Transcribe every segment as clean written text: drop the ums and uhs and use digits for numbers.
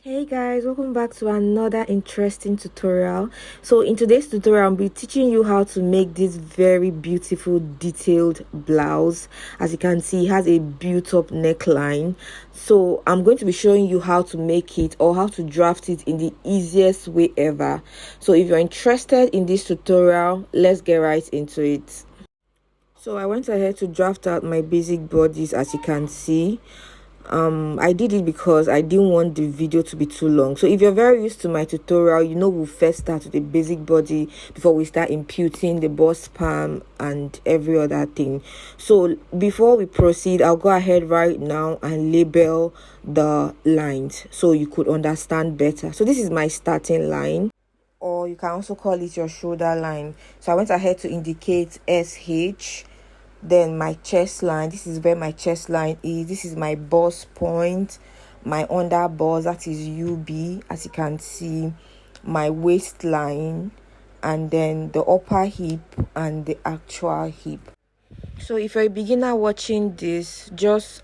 Hey guys, welcome back to another interesting tutorial. So in today's tutorial, I'll be teaching you how to make this very beautiful detailed blouse. As you can see, it has a built-up neckline. So I'm going to be showing you how to make it or how to draft it in the easiest way ever. So if you're interested in this tutorial, let's get right into it. So I went ahead to draft out my basic bodies. As you can see, I did it because I didn't want the video to be too long. So if you're very used to my tutorial, we'll first start with the basic body before we start imputing the bust palm and every other thing. So before we proceed, I'll go ahead right now and label the lines so you could understand better. So this is my starting line, or you can also call it your shoulder line. So I went ahead to indicate SH. Then my chest line, this is where my chest line is. This is my bust point, my under bust, that is UB, as you can see, my waistline, and then the upper hip and the actual hip. So if you're a beginner watching this,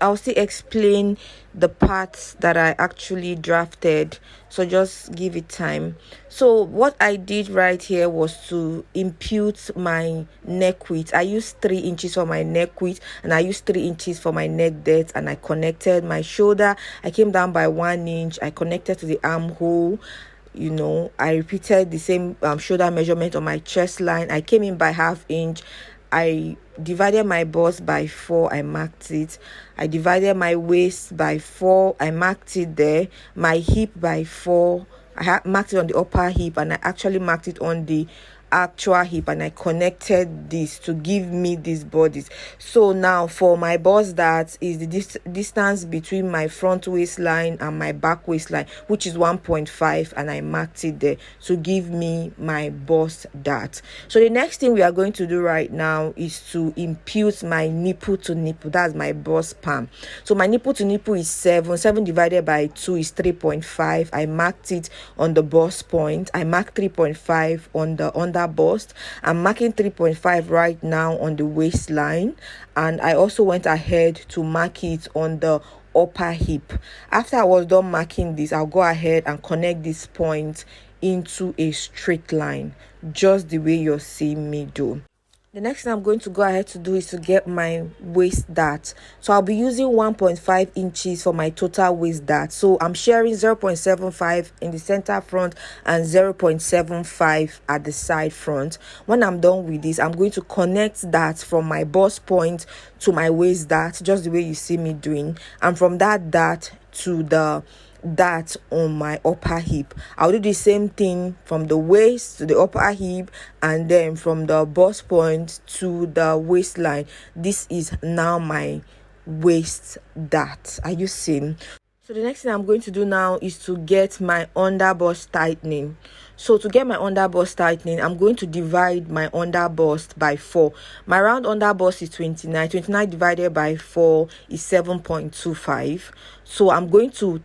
I'll still explain the parts that I actually drafted, so just give it time. So what I did right here was to impute my neck width. I used 3 inches for my neck width, and I used 3 inches for my neck depth, and I connected my shoulder. I came down by 1 inch. I connected to the armhole. I repeated the same shoulder measurement on my chest line. I came in by 1/2 inch. I divided my bust by 4. I marked it. I divided my waist by 4. I marked it there. My hip by 4. I marked it on the upper hip, and I actually marked it on the actual hip, and I connected this to give me these bodies. So now for my bust, that is the distance between my front waistline and my back waistline, which is 1.5, and I marked it there to give me my bust dart. So the next thing we are going to do right now is to impute my nipple to nipple. That's my bust palm. So my nipple to nipple is 7 divided by 2 is 3.5. I marked it on the bust point. I marked 3.5 on the under bust. I'm marking 3.5 right now on the waistline, and I also went ahead to mark it on the upper hip. After I was done marking this, I'll go ahead and connect this point into a straight line, just the way you're seeing me do. The next thing I'm going to go ahead to do is to get my waist dart. So I'll be using 1.5 inches for my total waist dart. So I'm sharing 0.75 in the center front and 0.75 at the side front. When I'm done with this, I'm going to connect that from my bust point to my waist dart, just the way you see me doing. And from that dart to the dart on my upper hip. I'll do the same thing from the waist to the upper hip, and then from the bust point to the waistline. This is now my waist dart. Are you seeing? So the next thing I'm going to do now is to get my underbust tightening. So to get my underbust tightening, I'm going to divide my underbust by 4. My round underbust is 29. 29 divided by 4 is 7.25. So I'm going to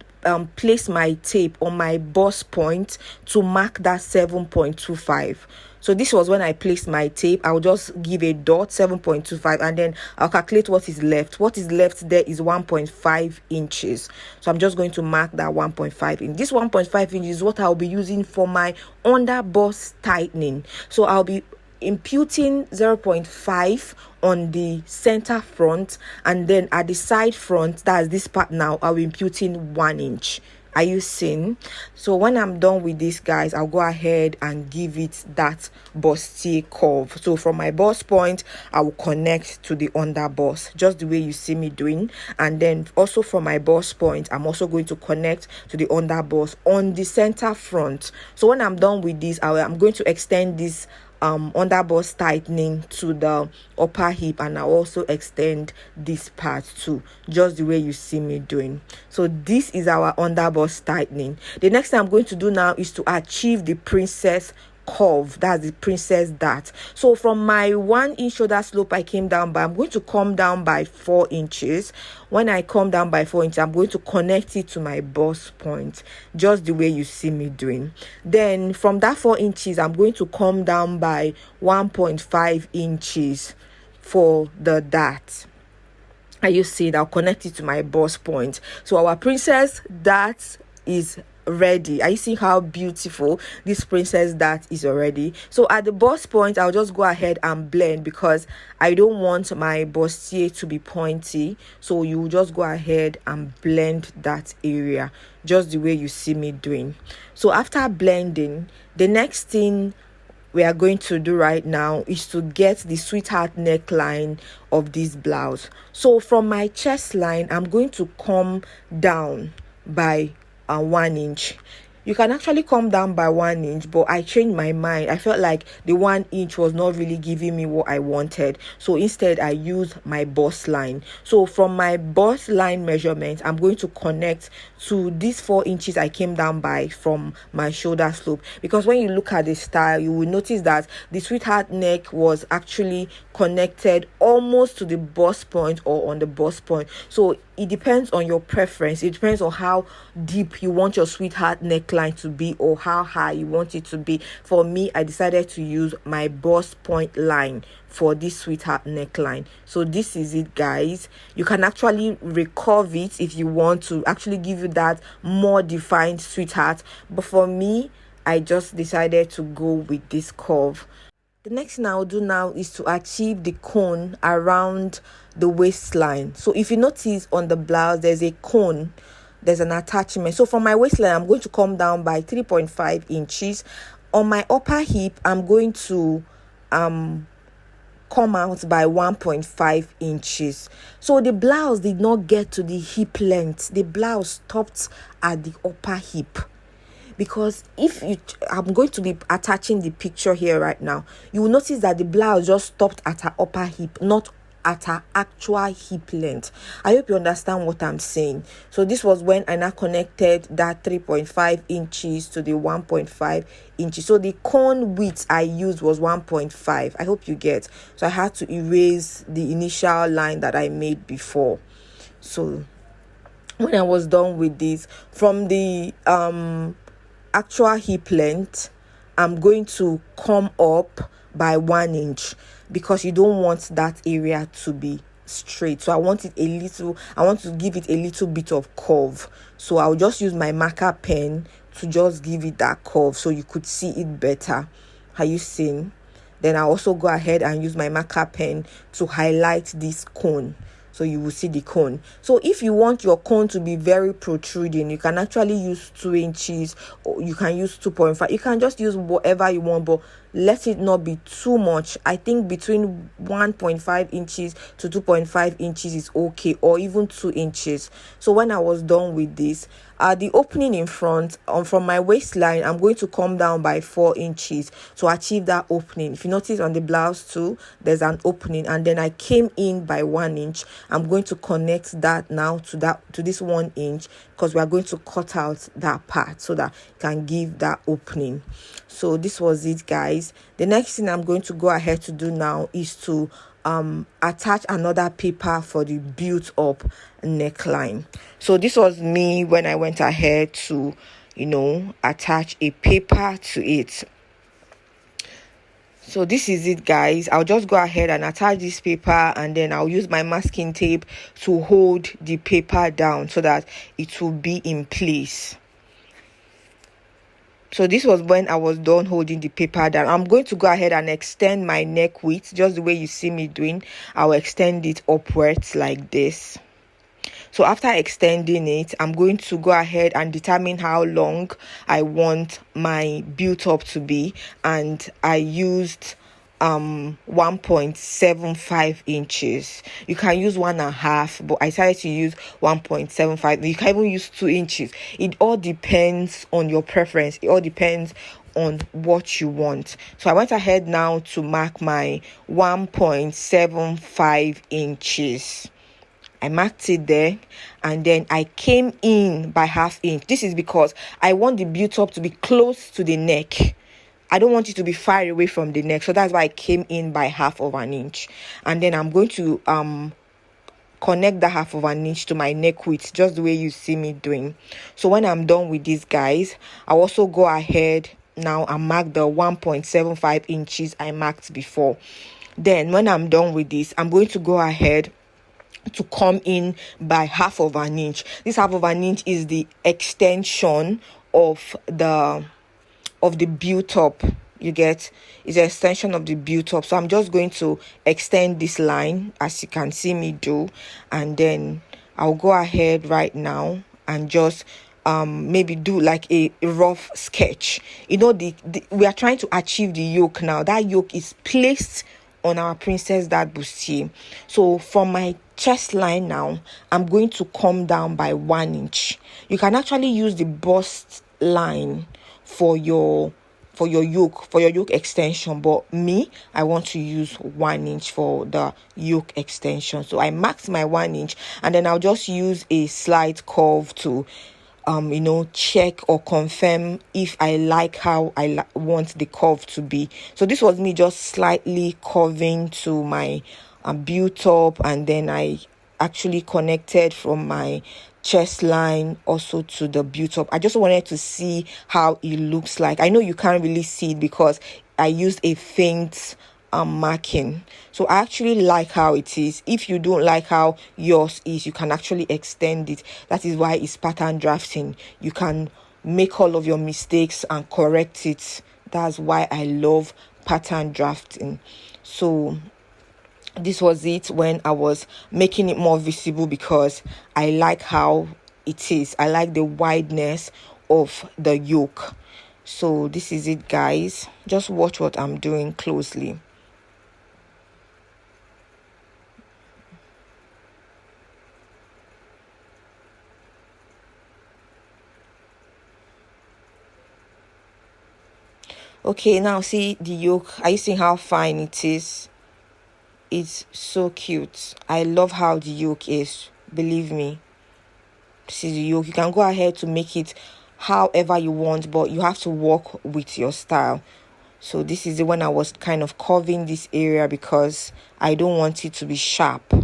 place my tape on my bust point to mark that 7.25. So this was when I placed my tape. I'll just give a dot, 7.25, and then I'll calculate what is left. What is left there is 1.5 inches. So I'm just going to mark that 1.5 inch. This 1.5 inches is what I'll be using for my underbust tightening. So I'll be imputing 0.5 on the center front, and then at the side front, that's this part now, I'll be imputing 1 inch. Are you seeing? So when I'm done with this, guys, I'll go ahead and give it that bustier curve. So from my bust point, I will connect to the underbust, just the way you see me doing. And then also from my bust point, I'm also going to connect to the underbust on the center front. So when I'm done with this, I'm going to extend this underbust tightening to the upper hip, and I also extend this part too, just the way you see me doing. So this is our underbust tightening. The next thing I'm going to do now is to achieve the princess curve. That's the princess dart. So from my 1 inch shoulder slope, I came down by, I'm going to come down by 4 inches. When I come down by 4 inches, I'm going to connect it to my bust point, just the way you see me doing. Then from that 4 inches, I'm going to come down by 1.5 inches for the dart. Are you seeing? I'll connect it to my bust point. So our princess dart is ready. Are you seeing how beautiful this princess dart is already? So at the bust point, I'll just go ahead and blend because I don't want my bustier to be pointy. So you just go ahead and blend that area just the way you see me doing. So after blending, the next thing we are going to do right now is to get the sweetheart neckline of this blouse. So from my chest line, I'm going to come down by 1 inch. You can actually come down by 1 inch, but I changed my mind. I felt like the 1 inch was not really giving me what I wanted, so instead I used my bust line. So from my bust line measurement, I'm going to connect to these 4 inches I came down by from my shoulder slope, because when you look at the style, you will notice that the sweetheart neck was actually connected almost to the bust point or on the bust point. So it depends on your preference. It depends on how deep you want your sweetheart neckline to be or how high you want it to be. For me, I decided to use my bust point line for this sweetheart neckline. So this is it, guys. You can actually recurve it if you want to actually give you that more defined sweetheart, but for me, I just decided to go with this curve. The next thing I'll do now is to achieve the cone around the waistline. So if you notice on the blouse, there's a cone, there's an attachment. So from my waistline, I'm going to come down by 3.5 inches. On my upper hip, I'm going to come out by 1.5 inches. So the blouse did not get to the hip length. The blouse stopped at the upper hip. Because I'm going to be attaching the picture here right now, you will notice that the blouse just stopped at her upper hip, not at her actual hip length. I hope you understand what I'm saying. So this was when I now connected that 3.5 inches to the 1.5 inches. So the cone width I used was 1.5. I hope you get. So I had to erase the initial line that I made before. So when I was done with this, from the actual hip length, I'm going to come up by 1 inch because you don't want that area to be straight. So I want to give it a little bit of curve. So I'll just use my marker pen to just give it that curve so you could see it better. Are you seeing? Then I also go ahead and use my marker pen to highlight this cone, so you will see the cone. So if you want your cone to be very protruding, you can actually use 2 inches or you can use 2.5. You can just use whatever you want, but let it not be too much. I think between 1.5 inches to 2.5 inches is okay, or even 2 inches. So when I was done with this, the opening in front, from my waistline, I'm going to come down by 4 inches to achieve that opening. If you notice on the blouse too, there's an opening, and then I came in by 1 inch. I'm going to connect that now to this 1 inch, because we are going to cut out that part so that it can give that opening. So this was it, guys. The next thing I'm going to go ahead to do now is to attach another paper for the built up neckline. So this was me when I went ahead to attach a paper to it. So this is it, guys. I'll just go ahead and attach this paper, and then I'll use my masking tape to hold the paper down so that it will be in place. So this was when I was done holding the paper down. I'm going to go ahead and extend my neck width just the way you see me doing. I'll extend it upwards like this. So after extending it, I'm going to go ahead and determine how long I want my built up to be, and I used 1.75 inches. You can use 1.5, but I decided to use 1.75. You can even use 2 inches. It all depends on your preference. It all depends on what you want. So I went ahead now to mark my 1.75 inches. I marked it there, and then I came in by 1/2 inch. This is because I want the built up to be close to the neck. I don't want it to be far away from the neck, so that's why I came in by 1/2 inch. And then I'm going to connect the 1/2 inch to my neck width, just the way you see me doing. So when I'm done with this, guys, I'll also go ahead now and mark the 1.75 inches I marked before. Then when I'm done with this, I'm going to go ahead to come in by 1/2 inch. This 1/2 inch is the extension of the built-up. You get, is an extension of the built-up. So I'm just going to extend this line as you can see me do, and then I'll go ahead right now and just maybe do like a rough sketch. You know, we are trying to achieve the yoke now. That yoke is placed on our princess dart bustier. So from my chest line now, I'm going to come down by 1 inch. You can actually use the bust line for your yoke extension, but me, I want to use 1 inch for the yoke extension. So I marked my 1 inch, and then I'll just use a slight curve to check or confirm if I like how I want the curve to be. So this was me just slightly curving to my built up, and then I actually connected from my chest line also to the built up. I just wanted to see how it looks like. I know you can't really see it because I used a faint marking. So I actually like how it is. If you don't like how yours is, you can actually extend it. That is why it's pattern drafting. You can make all of your mistakes and correct it. That's why I love pattern drafting. So this was it when I was making it more visible, because I like how it is. I like the wideness of the yoke. So this is it, guys. Just watch what I'm doing closely. Okay, now see the yoke. Are you seeing how fine it is? It's so cute. I love how the yoke is. Believe me. This is the yoke. You can go ahead to make it however you want, but you have to work with your style. So this is the one I was kind of curving this area because I don't want it to be sharp.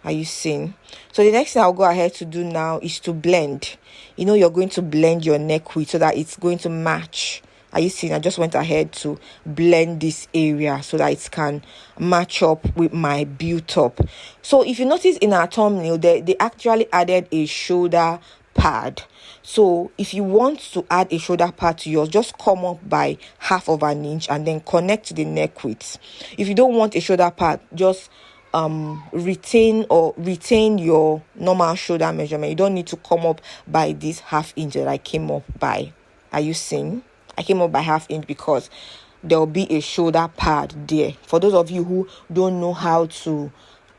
Are you seeing? So the next thing I'll go ahead to do now is to blend. You know, you're going to blend your neck width so that it's going to match. Are you seeing? I just went ahead to blend this area so that it can match up with my built up. So if you notice in our thumbnail, they actually added a shoulder pad. So if you want to add a shoulder pad to yours, just come up by 1/2 inch and then connect to the neck width. If you don't want a shoulder pad, just retain your normal shoulder measurement. You don't need to come up by this 1/2 inch that I came up by. Are you seeing? I came up by 1/2 inch because there will be a shoulder pad there. For those of you who don't know how to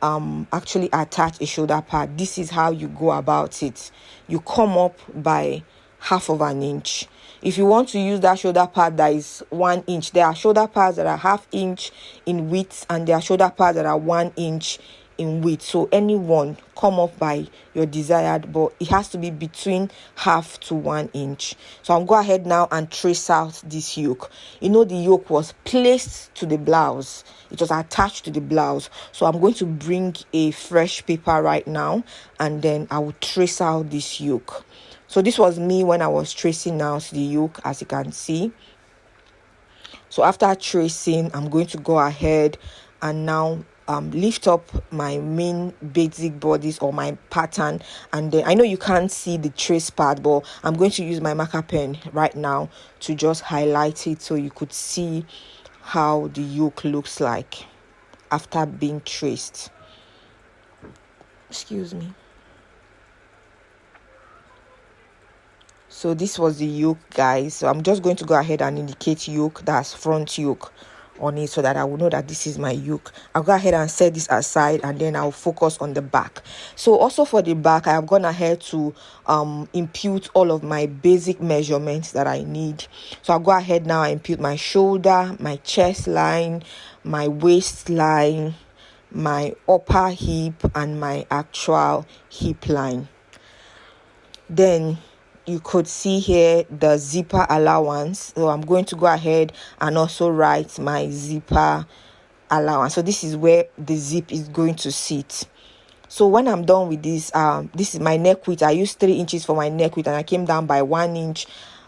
actually attach a shoulder pad, this is how you go about it. You come up by 1/2 inch. If you want to use that shoulder pad that is 1 inch, there are shoulder pads that are 1/2 inch in width, and there are shoulder pads that are 1 inch in width. So anyone, come up by your desired, but it has to be between 1/2 to 1 inch. So I'll go ahead now and trace out this yoke. You know, the yoke was placed to the blouse. It was attached to the blouse. So I'm going to bring a fresh paper right now, and then I will trace out this yoke. So this was me when I was tracing out the yoke, as you can see. So after tracing, I'm going to go ahead and now lift up my main basic bodice or my pattern, and then I know you can't see the trace part, but I'm going to use my marker pen right now to just highlight it so you could see how the yoke looks like after being traced. Excuse me. So this was the yoke, guys. So I'm just going to go ahead and indicate yoke, that's front yoke, on it so that I will know that this is my yoke. I'll go ahead and set this aside, and then I'll focus on the back. So also for the back, I have gone ahead to impute all of my basic measurements that I need. So I'll go ahead now and impute my shoulder, my chest line, my waistline, my upper hip, and my actual hip line. Then you could see here the zipper allowance. So I'm going to go ahead and also write my zipper allowance. So this is where the zip is going to sit. So when I'm done with this, this is my neck width. I used 3 inches for my neck width, and I came down by 1 inch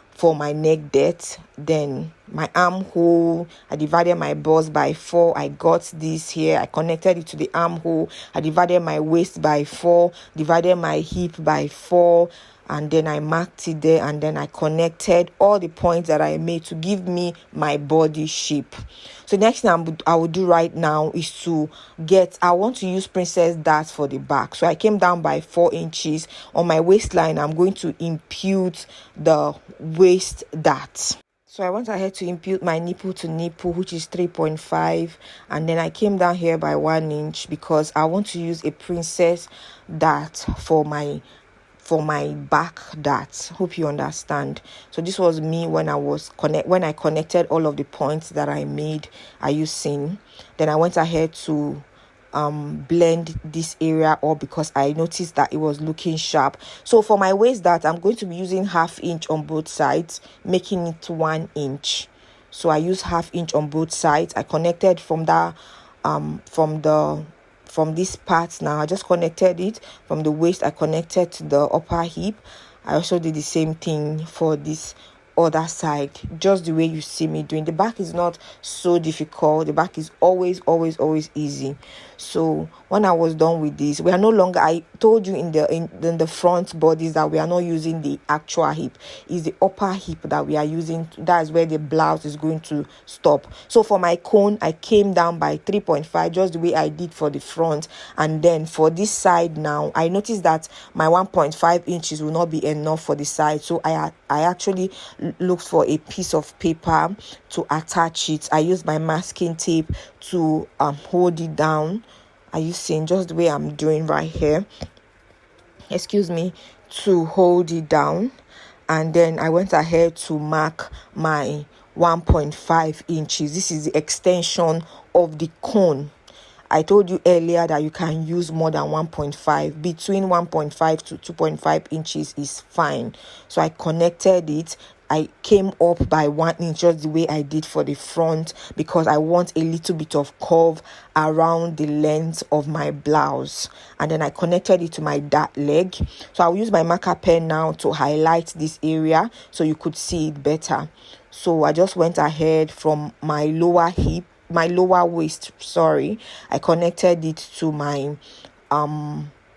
for my neck depth. Then my armhole, I divided my bust by 4. I got this here, I connected it to the armhole. I divided my waist by 4, divided my hip by 4. and then I marked it there, and then I connected all the points that I made to give me my body shape. So next thing I will do right now is to I want to use princess darts for the back. So I came down by 4 inches on my waistline. I'm going to impute the waist dart. So I went ahead to impute my nipple to nipple, which is 3.5, and then I came down here by 1 inch because I want to use a princess dart for my back dart. Hope you understand. So this was me when I connected all of the points that I made. Are you seeing? Then I went ahead to blend this area up because I noticed that it was looking sharp. So for my waist dart, I'm going to be using 1/2 inch on both sides, making it 1 inch. So I use 1/2 inch on both sides. I connected from this part. Now I just connected it from the waist. I connected to the upper hip. I also did the same thing for this other side, just the way you see me doing. The back is not so difficult. The back is always easy. So when I was done with this, we are no longer, I told you in the front bodies that we are not using the actual hip. It's the upper hip that we are using. That's where the blouse is going to stop. So for my cone, I came down by 3.5, just the way I did for the front. And then for this side now, I noticed that my 1.5 inches will not be enough for the side. So I actually looked for a piece of paper to attach it. I used my masking tape to hold it down. Are you seeing? Just the way I'm doing right here, excuse me, to hold it down. And then I went ahead to mark my 1.5 inches. This is the extension of the cone. I told you earlier that you can use more than 1.5. Between 1.5 to 2.5 inches is fine. So I connected it. I came up by 1 inch, just the way I did for the front, because I want a little bit of curve around the length of my blouse. And then I connected it to my dart leg. So I'll use my marker pen now to highlight this area so you could see it better. So I just went ahead from my lower waist, I connected it to my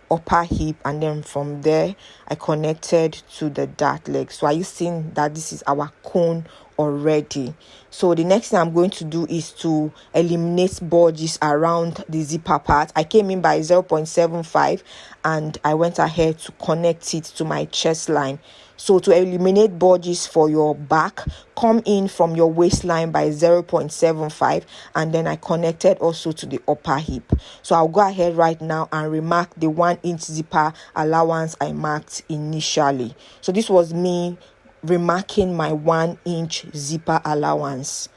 upper hip, and then from there I connected to the dart leg. So are you seeing that this is our cone already? So the next thing I'm going to do is to eliminate bulges around the zipper part. I came in by 0.75 and I went ahead to connect it to my chest line. So to eliminate bulges for your back, come in from your waistline by 0.75, and then I connected also to the upper hip. So I'll go ahead right now and remark the 1 inch zipper allowance I marked initially. So this was me remarking my 1 inch zipper allowance.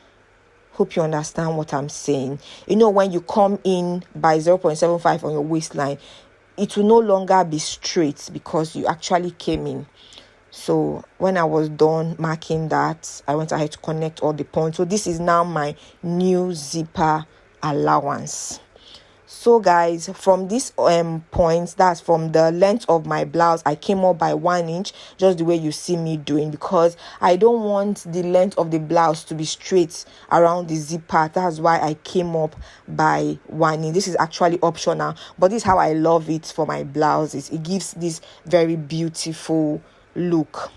Hope you understand what I'm saying. You know, when you come in by 0.75 on your waistline, it will no longer be straight because you actually came in. So when I was done marking that, I went ahead to connect all the points. So this is now my new zipper allowance. So guys, from this points, that's from the length of my blouse, I came up by 1 inch, just the way you see me doing, because I don't want the length of the blouse to be straight around the zipper. That's why I came up by 1 inch. This is actually optional, but this is how I love it for my blouses. It gives this very beautiful look.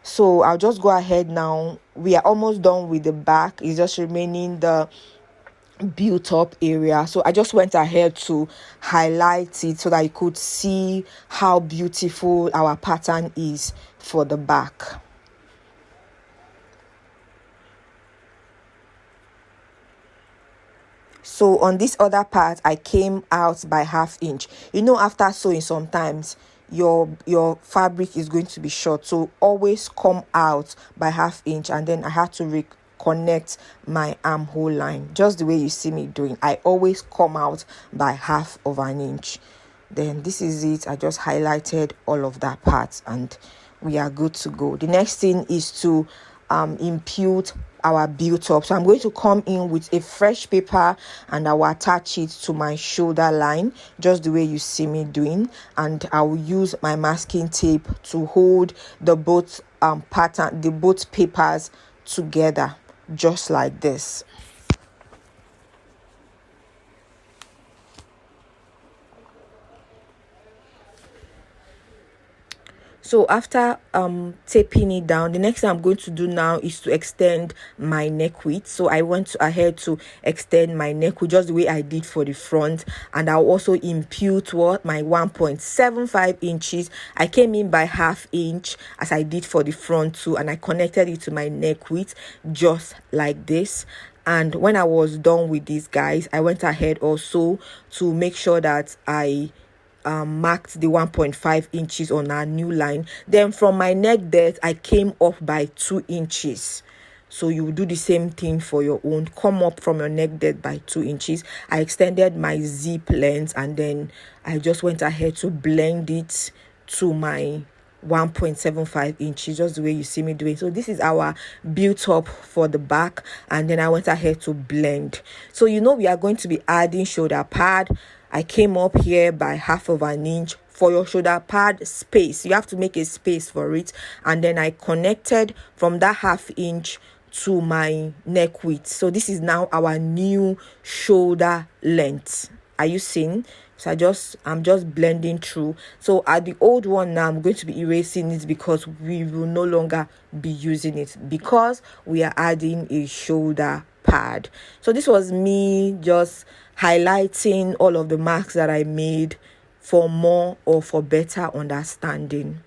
So I'll just go ahead now. We are almost done with the back. It's just remaining the built up area. So I just went ahead to highlight it so that you could see how beautiful our pattern is for the back. So on this other part, I came out by 1/2 inch. You know, after sewing, sometimes your fabric is going to be short, so always come out by 1/2 inch. And then I had to reconnect my armhole line, just the way you see me doing. I always come out by 1/2 inch. Then this is it. I just highlighted all of that part and we are good to go. The next thing is to impute our built up. So I'm going to come in with a fresh paper and I will attach it to my shoulder line, just the way you see me doing, and I will use my masking tape to hold the both papers together, just like this. So after taping it down, the next thing I'm going to do now is to extend my neck width. So I went ahead to extend my neck width just the way I did for the front, and I'll also impute what my 1.75 inches. I came in by ½ inch as I did for the front too, and I connected it to my neck width just like this. And when I was done with these guys, I went ahead also to make sure that I marked the 1.5 inches on our new line. Then from my neck depth, I came up by 2 inches. So you do the same thing for your own. Come up from your neck depth by 2 inches. I extended my zip length, and then I just went ahead to blend it to my 1.75 inches, just the way you see me doing. So this is our built up for the back, and then I went ahead to blend. So we are going to be adding shoulder pad. I came up here by ½ inch for your shoulder pad space. You have to make a space for it, and then I connected from that ½ inch to my neck width. So this is now our new shoulder length. Are you seeing? So I'm just blending through. So at the old one now, I'm going to be erasing it because we will no longer be using it, because we are adding a shoulder pad. So this was me just highlighting all of the marks that I made for more or for better understanding.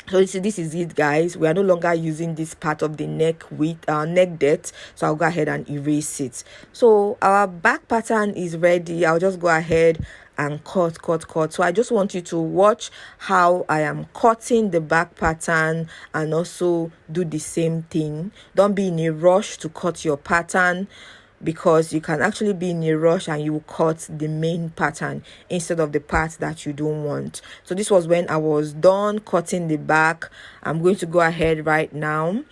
So this is it, guys. We are no longer using this part of the neck width, neck depth. So I'll go ahead and erase it. So our back pattern is ready. I'll just go ahead and cut. So I just want you to watch how I am cutting the back pattern, and also do the same thing. Don't be in a rush to cut your pattern, because you can actually be in a rush and you will cut the main pattern instead of the part that you don't want. So this was when I was done cutting the back. I'm going to go ahead right now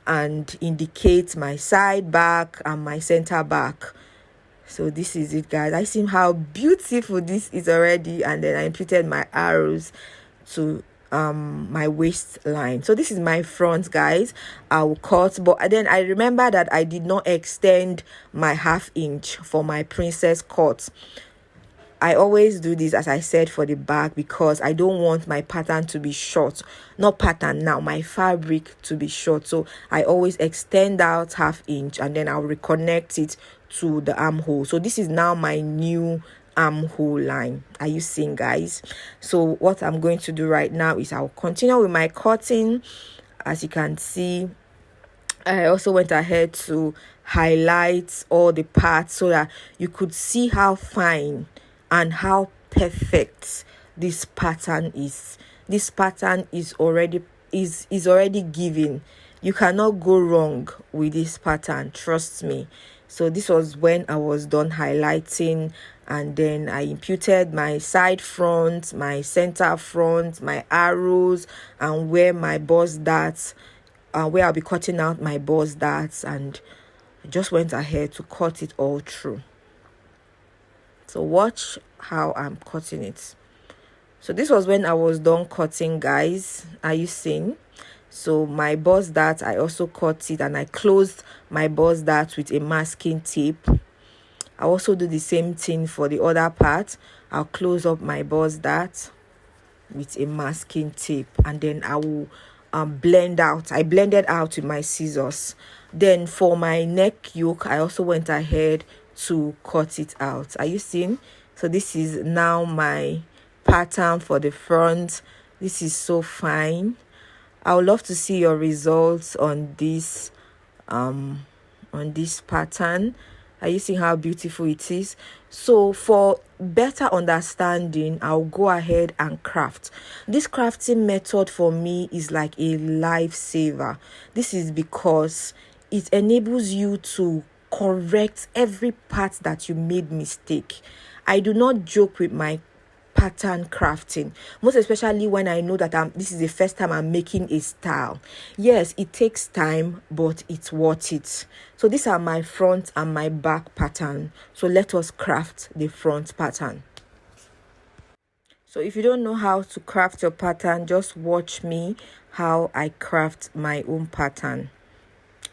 and indicate my side back and my center back. So this is it, guys. I see how beautiful this is already, and then I imputed my arrows to my waistline. So this is my front, guys. I will cut, but then I remember that I did not extend my ½ inch for my princess cut. I always do this, as I said, for the back, because I don't want my pattern to be short. Not pattern now, my fabric to be short. So I always extend out ½ inch, and then I'll reconnect it to the armhole. So this is now my new armhole line. Are you seeing, guys? So what I'm going to do right now is I'll continue with my cutting. As you can see, I also went ahead to highlight all the parts so that you could see how fine and how perfect this pattern is. This pattern is already given. You cannot go wrong with this pattern, trust me. So this was when I was done highlighting, and then I imputed my side front, my center front, my arrows, and where my bust darts, where I'll be cutting out my bust darts, and I just went ahead to cut it all through. So watch how I'm cutting it. So this was when I was done cutting, guys. Are you seeing? So my bust dart, I also cut it, and I closed my bust dart with a masking tape. I also do the same thing for the other part. I'll close up my bust dart with a masking tape, and then I will blend out. I blended out with my scissors. Then for my neck yoke, I also went ahead to cut it out. Are you seeing? So this is now my pattern for the front. This is so fine. I would love to see your results on this pattern. Are you seeing how beautiful it is? So for better understanding, I'll go ahead and craft. This crafting method for me is like a lifesaver. This is because it enables you to correct every part that you made mistake. I do not joke with my pattern crafting, most especially when I know that this is the first time I'm making a style. Yes, it takes time, but it's worth it. So these are my front and my back pattern. So let us craft the front pattern. So if you don't know how to craft your pattern, just watch me how I craft my own pattern.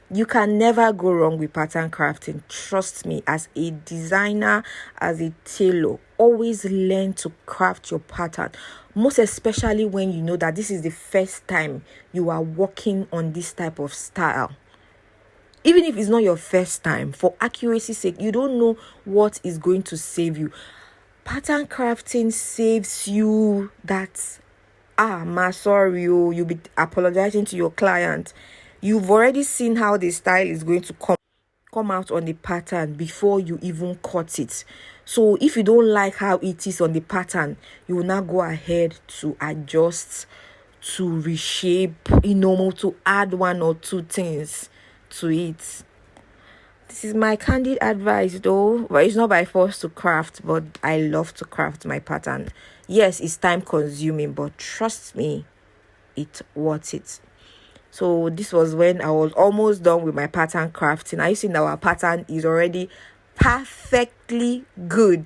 You can never go wrong with pattern crafting. Trust me, as a designer, as a tailor, always learn to craft your pattern. Most especially when you know that this is the first time you are working on this type of style. Even if it's not your first time, for accuracy's sake, you don't know what is going to save you. Pattern crafting saves you that, sorry, you'll be apologizing to your client. You've already seen how the style is going to come out on the pattern before you even cut it. So if you don't like how it is on the pattern, you will now go ahead to adjust, to reshape, to add one or two things to it. This is my candid advice though, but it's not by force to craft, but I love to craft my pattern. Yes, it's time consuming, but trust me, it's worth it. So this was when I was almost done with my pattern crafting. Are you seeing that our pattern is already perfectly good?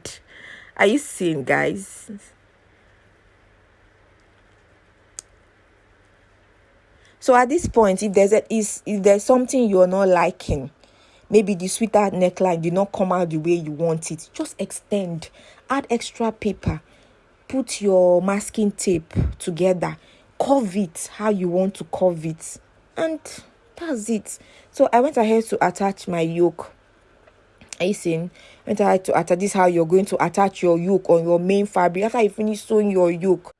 Are you seeing, guys? So at this point, if there's something you're not liking, maybe the sweater neckline did not come out the way you want it, just extend, add extra paper, put your masking tape together, curve it how you want to curve it, and that's it. So I went ahead to attach my yoke. Are you seeing? I went ahead to attach. This is how you're going to attach your yoke on your main fabric after you finish sewing your yoke.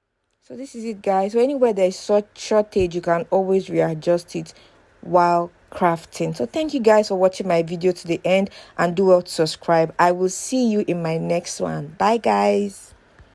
So this is it, guys. So anywhere there's such shortage, you can always readjust it while crafting. So thank you guys for watching my video to the end, and do well to subscribe. I will see you in my next one. Bye, guys.